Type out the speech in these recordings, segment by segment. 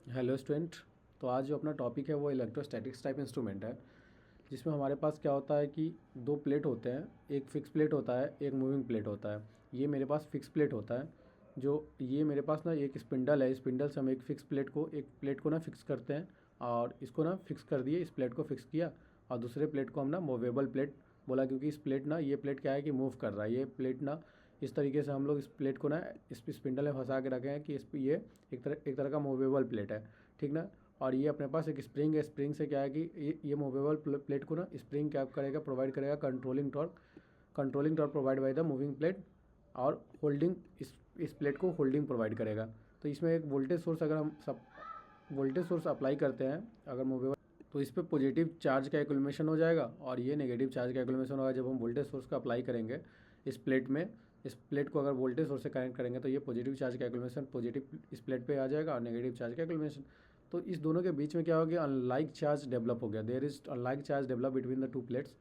Hello student. तो आज जो अपना टॉपिक है वो इलेक्ट्रोस्टैटिक्स टाइप इंस्ट्रूमेंट है, जिसमें हमारे पास क्या होता है कि दो प्लेट होते हैं। एक फिक्स प्लेट होता है, एक मूविंग प्लेट होता है। ये मेरे पास फिक्स प्लेट होता है। जो ये मेरे पास ना एक स्पिंडल है, स्पिंडल से हम एक फिक्स प्लेट को ना फिक्स करते हैं। और इसको ना फिक्स कर दिए, इस प्लेट को फिक्स किया। और दूसरे प्लेट को हम ना मूवेबल प्लेट बोला, क्योंकि इस प्लेट ना ये प्लेट क्या है कि मूव कर रहा है। ये प्लेट ना इस तरीके से हम लोग इस प्लेट को ना इस स्पिंडल में फंसा के रखे हैं कि ये एक तरह का मूवेबल प्लेट है, ठीक ना। और ये अपने पास एक स्प्रिंग है। स्प्रिंग से क्या है कि ये मूवेबल प्लेट को ना स्प्रिंग क्या करेगा, प्रोवाइड करेगा controlling torque provide by the moving plate. और होल्डिंग इस प्लेट को होल्डिंग प्रोवाइड करेगा। तो इसमें एक वोल्टेज सोर्स, अगर हम सब वोल्टेज सोर्स अप्लाई करते हैं अगर मूवेबल, तो इस पर पॉजिटिव चार्ज का एक्युमुलेशन हो जाएगा और ये नेगेटिव चार्ज का एक्युमुलेशन होगा। जब हम वोल्टेज सोर्स का अप्लाई करेंगे इस प्लेट में, इस प्लेट को अगर वोल्टेज सोर्स से कनेक्ट करेंगे तो ये पॉजिटिव चार्ज का एक्युमुलेशन पॉजिटिव इस प्लेट पे आ जाएगा और नेगेटिव चार्ज का एक्युमुलेशन। तो इस दोनों के बीच में क्या हो गया, अनलाइक चार्ज डेवलप हो गया। There is unlike charge develop between the two plates.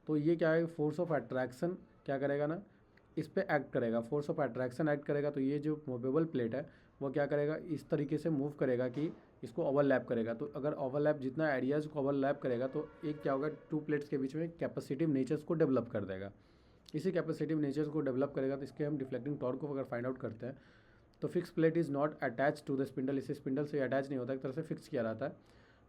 तो ये क्या है, फोर्स ऑफ अट्रैक्शन क्या करेगा ना, इस पे एक्ट करेगा, फोर्स ऑफ अट्रैक्शन एक्ट करेगा। तो ये जो मूवेबल प्लेट है वो क्या करेगा, इस तरीके से मूव करेगा कि इसको ओवरलैप करेगा। तो अगर ओवरलैप जितना एरियाज को ओवरलैप करेगा तो एक क्या होगा, टू प्लेट्स के बीच में कैपेसिटिव नेचर्स को डेवलप कर देगा। इसी कैपेसिटिव नेचर्स को डेवलप करेगा तो इसके हम डिफ्लेक्टिंग टॉर्क को अगर फाइंड आउट करते हैं तो fix plate is not attach to the spindle. इसे स्पिंडल से अटैच नहीं होता, एक तरह से फिक्स किया रहता है।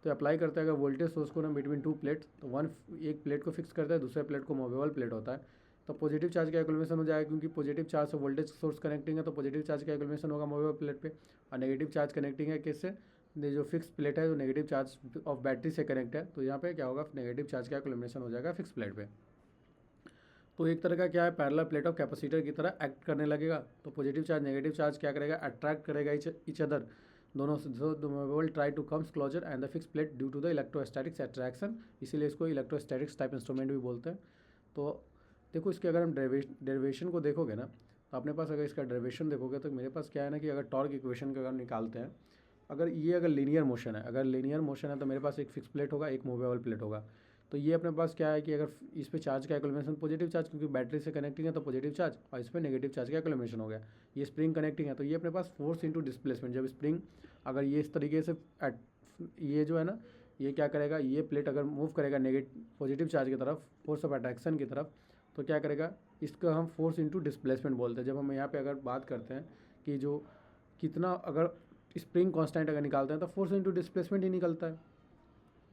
तो अप्लाई करते हैं अगर वोल्टेज सोर्स को ना बिटवीन टू प्लेट, तो एक प्लेट को फिक्स करता है, दूसरे प्लेट को मूवेबल प्लेट होता है। तो पॉजिटिव चार्ज का एक्युमुलेशन हो जाएगा, क्योंकि पॉजिटिव चार्ज से वोल्टेज सोर्स कनेक्टिंग है तो पॉजिटिव चार्ज का एक्युमुलेशन होगा मूवेबल प्लेट पे। और नेगेटिव चार्ज कनेक्टिंग है किससे, ये जो फिक्स प्लेट है जो नेगेटिव चार्ज ऑफ बैटरी से कनेक्ट है, तो यहाँ पे क्या होगा, नेगेटिव चार्ज का एक्युमुलेशन हो जाएगा फिक्स प्लेट पे। तो एक तरह का क्या है, पैरेलल प्लेट ऑफ कैपेसिटर की तरह एक्ट करने लगेगा। तो पॉजिटिव चार्ज नेगेटिव चार्ज क्या करेगा, अट्रैक्ट करेगा ईच अदर। दोनों will try to comes closer and the fix plate due to the electrostatics attraction. इसीलिए इसको इलेक्ट्रोस्टैटिक्स टाइप इंस्ट्रूमेंट भी बोलते हैं। तो देखो इसके अगर हम डेरिवेशन को देखोगे ना, तो अपने पास अगर इसका डेरिवेशन देखोगे तो मेरे पास क्या है ना कि अगर टॉर्क इक्वेशन का अगर निकालते हैं, अगर लीनियर मोशन है, तो मेरे पास एक फिक्स प्लेट होगा, एक मूवेबल प्लेट होगा। तो ये अपने पास क्या है कि अगर इस पे चार्ज का एक्युमुलेशन पॉजिटिव चार्ज, क्योंकि बैटरी से कनेक्टिंग है तो पॉजिटिव चार्ज, और इस पर नेगेटिव चार्ज का एक्युमुलेशन हो गया। ये स्प्रिंग कनेक्टिंग है तो ये अपने पास फोर्स इंटू डिस्प्लेसमेंट। जब स्प्रिंग अगर ये इस तरीके से ये जो है ना, ये क्या करेगा, ये प्लेट अगर मूव करेगा नेगेटिव पॉजिटिव चार्ज की तरफ, फोर्स ऑफ अट्रैक्शन की तरफ, तो क्या करेगा, इसका हम फोर्स इंटू डिस्प्लेसमेंट बोलते हैं। जब हम यहाँ पे अगर बात करते हैं कि जो कितना अगर स्प्रिंग कांस्टेंट अगर निकालते हैं तो फोर्स इंटू डिस्प्लेसमेंट ही निकलता है।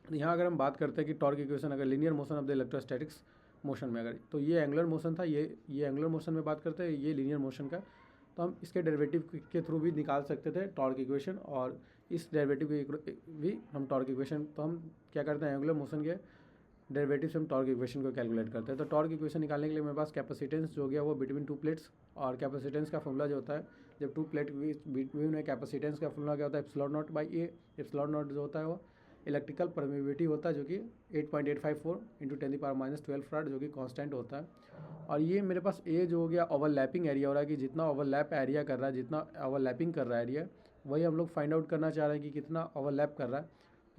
यहाँ अगर हम बात करते हैं कि टॉर्क इक्वेशन अगर linear motion of the electrostatics motion में, अगर तो ये एंगुलर मोशन था, ये एंगुलर मोशन में बात करते हैं, ये लीनियर मोशन का। तो हम इसके डेरिवेटिव के थ्रू भी निकाल सकते थे टॉर्क इक्वेशन, और इस डेरिवेटिव के भी हम टॉर्क इक्वेशन, तो हम क्या करते हैं, एंगुलर मोशन के डेरिवेटिव से हम टॉर्क इक्वेशन को कैलकुलेट करते हैं। तो टॉर्क इक्वेशन निकालने के लिए मेरे पास कैपेसिटेंस जो हो गया वो बिटवीन टू प्लेट्स, और कैपेसिटेंस का फॉर्मूला जो होता है जब टू प्लेट बिटवीन में, कैपेसिटेंस का फॉर्मूला क्या होता है, epsilon not by A. Epsilon not जो होता है वो इलेक्ट्रिकल परमिविटी होता है, जो कि 8.854 इंटू 10⁻⁻12 फराड, जो कि कांस्टेंट होता है। और ये मेरे पास ए जो हो गया ओवरलैपिंग एरिया हो रहा है, कि जितना ओवरलैप एरिया कर रहा है, जितना ओवरलैपिंग कर रहा है एरिया, वही हम लोग फाइंड आउट करना चाह रहे हैं कि कितना ओवरलैप कर रहा है।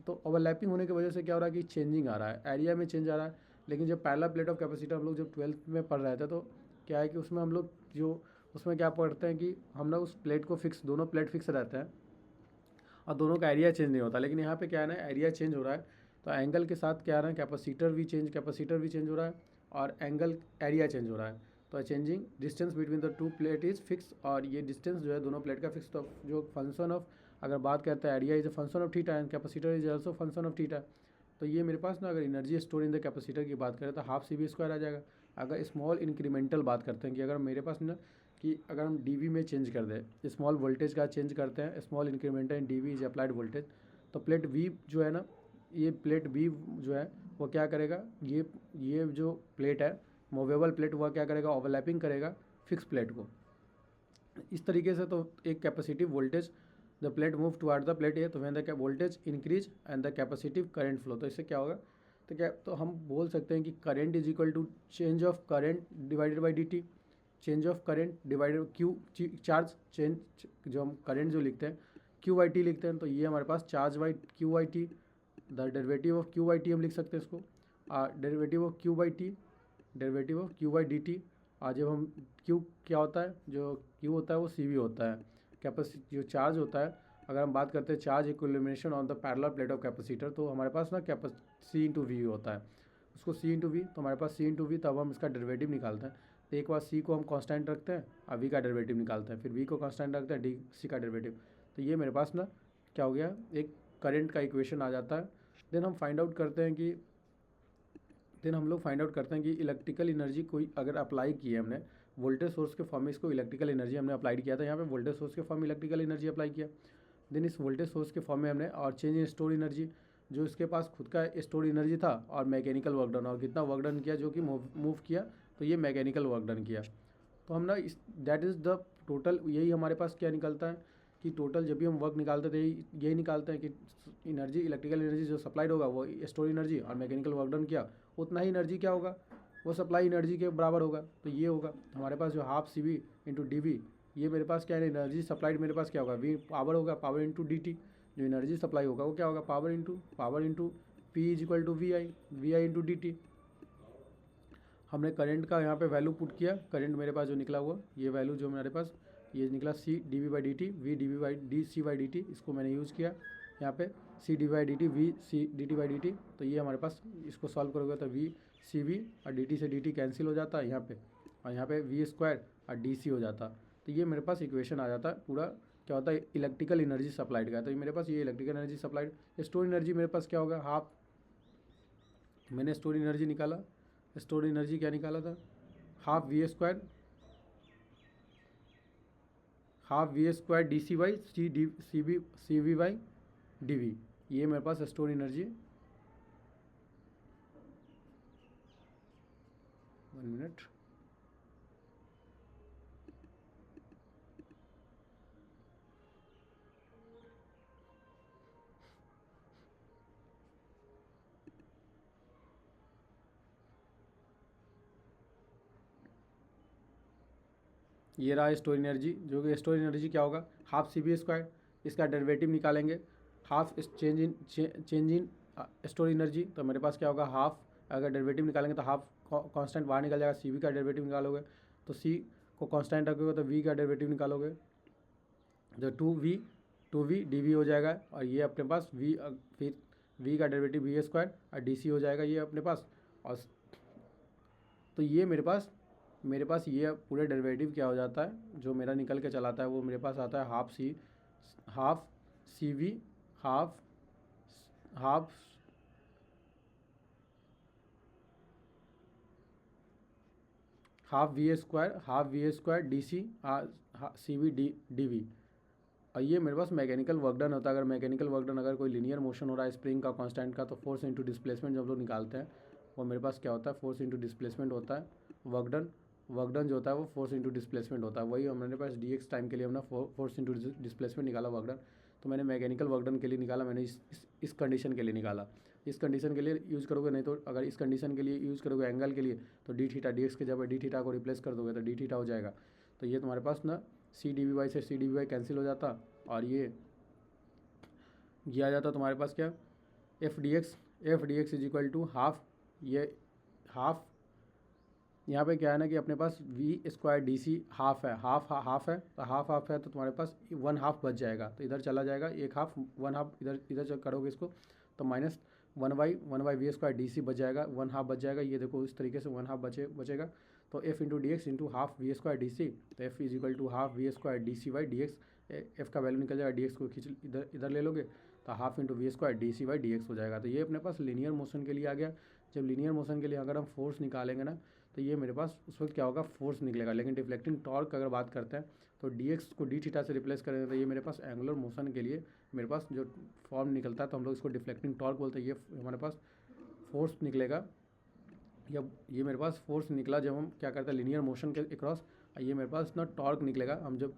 तो ओवरलैपिंग होने की वजह से क्या हो रहा है कि चेंजिंग आ रहा है, एरिया में चेंज आ रहा है। लेकिन जब पैरेलल प्लेट ऑफ कैपेसिटर हम लोग जब 12th में पढ़ रहे थे, तो क्या है कि उसमें हम लोग जो उसमें क्या पढ़ते हैं कि हम लोग उस प्लेट को फिक्स, दोनों प्लेट फिक्स रहते हैं और दोनों का एरिया चेंज नहीं होता। लेकिन यहाँ पे क्या है ना, एरिया चेंज हो रहा है। तो एंगल के साथ क्या आ रहा है, कैपेसिटर भी चेंज हो रहा है, और एंगल एरिया चेंज हो रहा है। तो changing distance between the to plate is fix, और ये डिस्टेंस जो है दोनों प्लेट का फिक्स। तो जो फंक्शन ऑफ अगर बात करते हैं, area is a function of theta and capacitor is also function of theta. तो ये मेरे पास ना, अगर energy store in the capacitor की बात करें तो हाफ सी बी स्क्वायर आ जाएगा। अगर स्मॉल इंक्रीमेंटल बात करते हैं कि अगर मेरे पास ना, कि अगर हम डी में चेंज कर दें, स्मॉल वोल्टेज का चेंज करते हैं, small incremental in D is applied voltage, तो प्लेट वी जो है ना, ये प्लेट वी जो है वो क्या करेगा, ये जो प्लेट है मूवेबल प्लेट, वह क्या करेगा, ओवरलैपिंग करेगा फिक्स प्लेट को इस तरीके से। तो एक capacitive voltage, the plate move toward the plate A, तो when the voltage increase and the capacitive current flow, तो इससे क्या होगा, तो क्या, तो हम बोल सकते हैं कि current is equal to change of current divided by D T. Change of current divided Q, charge change, जो हम करंट जो लिखते हैं क्यू वाई टी लिखते हैं, तो ये हमारे पास charge by Q by T, the derivative of Q by T हम लिख सकते हैं इसको, derivative of Q by T, derivative of Q by D T. आज जब हम क्यू क्या होता है, जो क्यू होता है वो सी वी होता है, कैपेसिटी जो चार्ज होता है अगर हम बात करते हैं charge equilibration on the parallel plate of capacitor, तो हमारे पास ना C इंटू वी होता है, उसको C इंटू वी, तो हमारे पास C इंटू वी, तब हम इसका डेरिवेटिव निकालते हैं। तो एक बार C को हम कांस्टेंट रखते हैं और V का डेरिवेटिव निकालते हैं, फिर V को कांस्टेंट रखते हैं, C का डेरिवेटिव। तो ये मेरे पास ना क्या हो गया, एक करंट का इक्वेशन आ जाता है। देन हम लोग फाइंड आउट करते हैं कि इलेक्ट्रिकल एनर्जी कोई अगर अप्लाई की है हमने वोल्टेज सोर्स के फॉर्म में, इसको इलेक्ट्रिकल एनर्जी हमने अप्लाई किया था, यहाँ पे वोल्टेज सोर्स के फॉर्म में इलेक्ट्रिकल एनर्जी अप्लाई किया। देन इस वोल्टेज सोर्स के फॉर्म में हमने और चेंज इन स्टोर एनर्जी, जो इसके पास खुद का स्टोर एनर्जी था, और मैकेनिकल वर्क डन, और कितना वर्क डन किया जो कि मूव किया, तो ये मैकेनिकल वर्क डन किया। तो हम ना इस दैट इज़ द टोटल, यही हमारे पास क्या निकलता है कि टोटल जब भी हम वर्क निकालते थे यही निकालते हैं कि एनर्जी, इलेक्ट्रिकल एनर्जी जो सप्लाइड होगा वो स्टोर एनर्जी, और मैकेनिकल वर्क डन किया उतना ही एनर्जी क्या होगा, वो सप्लाई एनर्जी के बराबर होगा। तो ये होगा हमारे पास जो half C V into D V, ये मेरे पास क्या है, एनर्जी सप्लाइड मेरे पास क्या होगा, वी पावर होगा, पावर इंटू डी टी, जो एनर्जी सप्लाई होगा वो क्या होगा, power into P is equal to V I into D T. हमने करंट का यहाँ पे वैल्यू पुट किया, करंट मेरे पास जो निकला हुआ, ये वैल्यू जो मेरे पास ये निकला C D V by D T, V D V by D C by D T, इसको मैंने यूज़ किया यहाँ पे, C D by D T, V C D T by D T. तो ये हमारे पास, इसको सॉल्व करोगे तो वी सी वी और डी टी से डी टी कैंसिल हो जाता है यहाँ पे, और यहाँ पे वी स्क्वायर और डी सी हो जाता। तो ये मेरे पास इक्वेशन आ जाता है पूरा, क्या होता है इलेक्ट्रिकल एनर्जी सप्लाइड का। तो ये मेरे पास ये electrical energy supplied, store energy मेरे पास क्या होगा, हाफ, मैंने स्टोर एनर्जी निकाला, स्टोर एनर्जी क्या निकाला था, half V square D C by C V by D V, ये मेरे पास स्टोर एनर्जी। 1 मिनट, ये रहा स्टोर एनर्जी, जो कि स्टोर एनर्जी क्या होगा, हाफ सी वी स्क्वायर, इसका डेरिवेटिव निकालेंगे, half change in store energy, तो मेरे पास क्या होगा, हाफ, अगर डेरिवेटिव निकालेंगे तो हाफ कांस्टेंट बाहर निकल जाएगा, सी वी का डेरिवेटिव निकालोगे तो सी को कांस्टेंट रखोगे तो वी का डेरिवेटिव निकालोगे, जो टू वी डी वी हो जाएगा, और ये अपने पास वी, फिर वी का डेरिवेटिव वी स्क्वायर और डी सी हो जाएगा ये अपने पास। और तो ये मेरे पास ये पूरे डेरिवेटिव क्या हो जाता है, जो मेरा निकल के चलाता है वो मेरे पास आता है half C V half V square D C C V D V. और ये मेरे पास मैकेनिकल वर्क डन होता है। अगर मैकेनिकल वर्क डन, अगर कोई लीनियर मोशन हो रहा है स्प्रिंग का कांस्टेंट का, तो फोर्स इंटू डिस्प्लेसमेंट जब लोग निकालते हैं वो मेरे पास क्या होता है, फोर्स इंटू डिस्प्लेसमेंट होता है। वर्क डन जो होता है वो फोर्स इंटू डिस्प्लेसमेंट होता है, वही हमारे पास डी एक्स टाइम के लिए हमने फोर्स इंटू डिस्प्लेसमेंट निकाला वर्क डन। तो मैंने मैकेनिकल वर्क डन के लिए निकाला, मैंने इस कंडीशन के लिए निकाला, इस कंडीशन के लिए यूज़ करोगे, नहीं तो अगर इस कंडीशन के लिए यूज़ करोगे एंगल के लिए तो डी थीटा, डी एक्स के जगह डी थीटा को रिप्लेस कर दोगे तो डी थीटा हो जाएगा। तो ये तुम्हारे पास ना सी डी वी वाई से C D V by cancel हो जाता, और ये आ जाता तुम्हारे पास क्या, F D X is equal to half, ये हाफ, यहाँ पे क्या है ना कि अपने पास V square D C half है, तो हाफ है तो तुम्हारे पास 1 हाफ बच जाएगा, तो इधर चला जाएगा एक हाफ, 1 हाफ इधर करोगे इसको तो minus 1 by V square D C बच जाएगा, 1 हाफ बच जाएगा। ये देखो इस तरीके से 1 हाफ बचेगा। तो F into D X into half V square D C, तो F is equal to half V square D C by D X, F का वैल्यू निकल जाएगा, डी एक्स को खींच इधर ले लोगे तो half into V square D C by D X हो जाएगा। तो ये अपने पास लीनियर मोशन के लिए आ गया। जब लीनियर मोशन के लिए अगर हम फोर्स निकालेंगे ना, तो ये मेरे पास उस वक्त क्या होगा, फोर्स निकलेगा। लेकिन डिफ्लेक्टिंग टॉर्क अगर बात करते हैं तो डी एक्स को डी थीटा से रिप्लेस करेंगे तो ये मेरे पास एंगुलर मोशन के लिए मेरे पास जो फॉर्म निकलता है तो हम लोग इसको डिफ्लेक्टिंग टॉर्क बोलते हैं। ये हमारे पास फोर्स निकलेगा, या ये मेरे पास फोर्स निकला जब हम क्या करते हैं लीनियर मोशन के अक्रॉस, ये मेरे पास ना टॉर्क निकलेगा। हम जब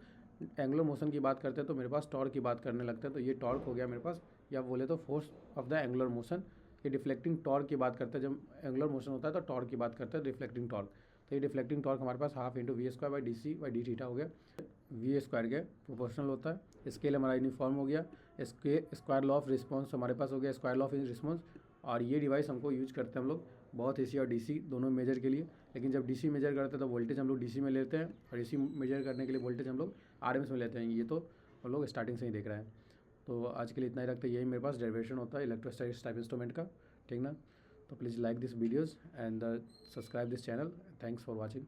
एंगुलर मोशन की बात करते हैं तो मेरे पास टॉर्क की बात करने लगते हैं, तो ये टॉर्क हो गया मेरे पास, या बोले तो force of the angular motion. ये डिफ्लेक्टिंग टॉर्क की बात करते हैं, जब एंगुलर मोशन होता है तो टॉर्क की बात करते हैं, डिफ्लेक्टिंग टॉर्क। तो ये डिफ्लेक्टिंग टॉर्क हमारे पास half into V square by D C by D theta हो गया, वी स्क्वायर के प्रोपोर्शनल होता है। स्केल हमारा यूनिफॉर्म हो गया, स्क्वायर लॉ ऑफ रिस्पॉन्स हमारे पास हो गया, स्क्वायर लॉ ऑफ रिस्पॉन्स। और ये डिवाइस हमको यूज करते हैं हम लोग बहुत एसी और डीसी दोनों मेजर के लिए। लेकिन जब डीसी मेजर करते हैं तो वोल्टेज हम लोग डीसी में लेते हैं, और एसी मेजर करने के लिए वोल्टेज हम लोग आरएमएस में लेते हैं। ये तो हम लोग स्टार्टिंग से ही देख रहे हैं। तो आज के लिए इतना ही रखते हैं। यही मेरे पास डेरिवेशन होता है इलेक्ट्रोस्टैटिक्स टाइप इंस्ट्रूमेंट का, ठीक ना। तो please like this videos and subscribe this channel. Thanks for watching.